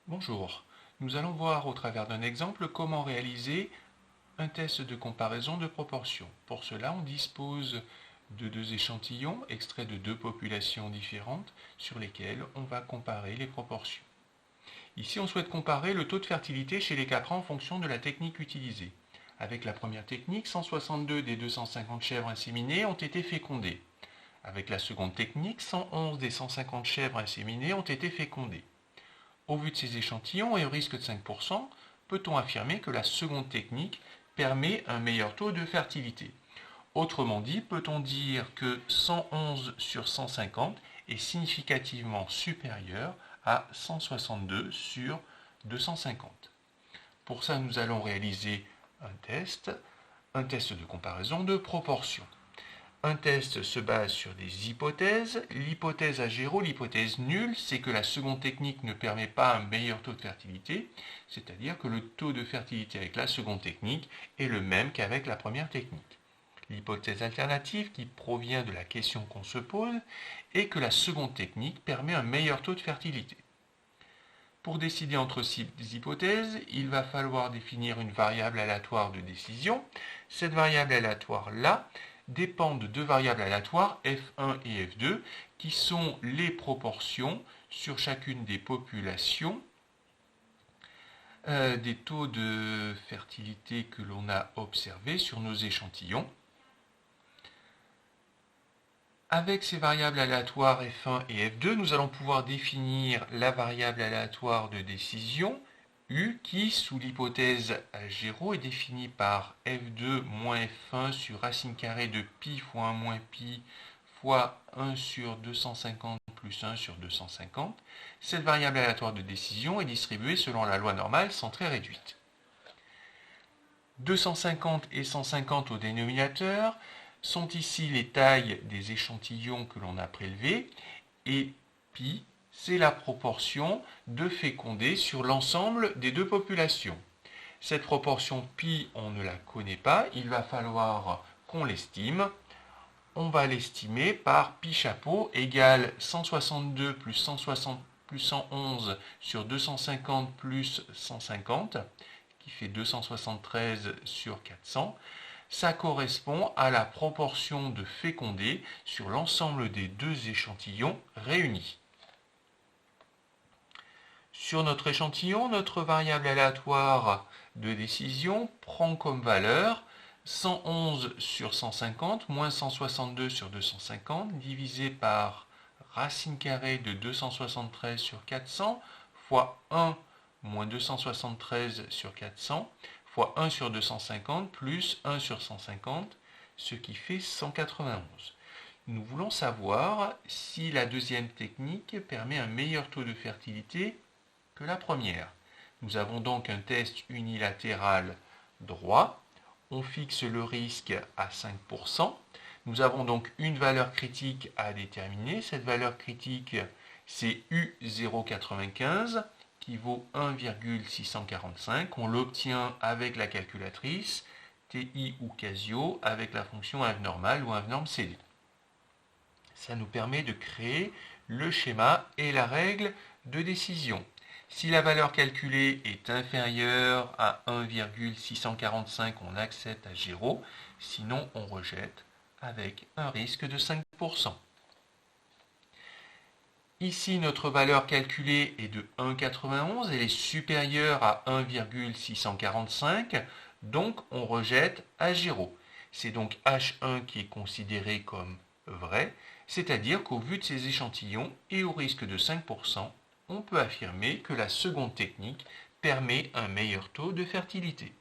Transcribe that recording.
Bonjour, nous allons voir au travers d'un exemple comment réaliser un test de comparaison de proportions. Pour cela, on dispose de deux échantillons extraits de deux populations différentes sur lesquelles on va comparer les proportions. Ici, on souhaite comparer le taux de fertilité chez les caprins en fonction de la technique utilisée. Avec la première technique, 162 des 250 chèvres inséminées ont été fécondées. Avec la seconde technique, 111 des 150 chèvres inséminées ont été fécondées. Au vu de ces échantillons et au risque de 5%, peut-on affirmer que la seconde technique permet un meilleur taux de fertilité? Autrement dit, peut-on dire que 111 sur 150 est significativement supérieur à 162 sur 250? Pour ça, nous allons réaliser un test de comparaison de proportions. Un test se base sur des hypothèses. L'hypothèse à 0, l'hypothèse nulle, c'est que la seconde technique ne permet pas un meilleur taux de fertilité, c'est-à-dire que le taux de fertilité avec la seconde technique est le même qu'avec la première technique. L'hypothèse alternative, qui provient de la question qu'on se pose, est que la seconde technique permet un meilleur taux de fertilité. Pour décider entre ces hypothèses, il va falloir définir une variable aléatoire de décision. Cette variable aléatoire-là dépend de deux variables aléatoires, F1 et F2, qui sont les proportions sur chacune des populations des taux de fertilité que l'on a observés sur nos échantillons. Avec ces variables aléatoires F1 et F2, nous allons pouvoir définir la variable aléatoire de décision, U, qui, sous l'hypothèse A0, est définie par F2 moins F1 sur racine carrée de pi fois 1 moins pi fois 1 sur 250 plus 1 sur 250. Cette variable aléatoire de décision est distribuée selon la loi normale centrée réduite. 250 et 150 au dénominateur sont ici les tailles des échantillons que l'on a prélevés, et pi, c'est la proportion de fécondés sur l'ensemble des deux populations. Cette proportion pi, on ne la connaît pas, il va falloir qu'on l'estime. On va l'estimer par pi chapeau égale 162 plus 160 plus 111 sur 250 plus 150, qui fait 273 sur 400. Ça correspond à la proportion de fécondés sur l'ensemble des deux échantillons réunis. Sur notre échantillon, notre variable aléatoire de décision prend comme valeur 111 sur 150 moins 162 sur 250 divisé par racine carrée de 273 sur 400 fois 1 moins 273 sur 400 fois 1 sur 250 plus 1 sur 150, ce qui fait 191. Nous voulons savoir si la deuxième technique permet un meilleur taux de fertilité que la première. Nous avons donc un test unilatéral droit. On fixe le risque à 5%. Nous avons donc une valeur critique à déterminer. Cette valeur critique, c'est U0,95 qui vaut 1,645. On l'obtient avec la calculatrice TI ou Casio avec la fonction inv-normale ou inv-norme CD. Ça nous permet de créer le schéma et la règle de décision. Si la valeur calculée est inférieure à 1,645, on accepte à 0, sinon on rejette avec un risque de 5%. Ici, notre valeur calculée est de 1,91, elle est supérieure à 1,645, donc on rejette à 0. C'est donc H1 qui est considéré comme vrai, c'est-à-dire qu'au vu de ces échantillons et au risque de 5%, on peut affirmer que la seconde technique permet un meilleur taux de fertilité.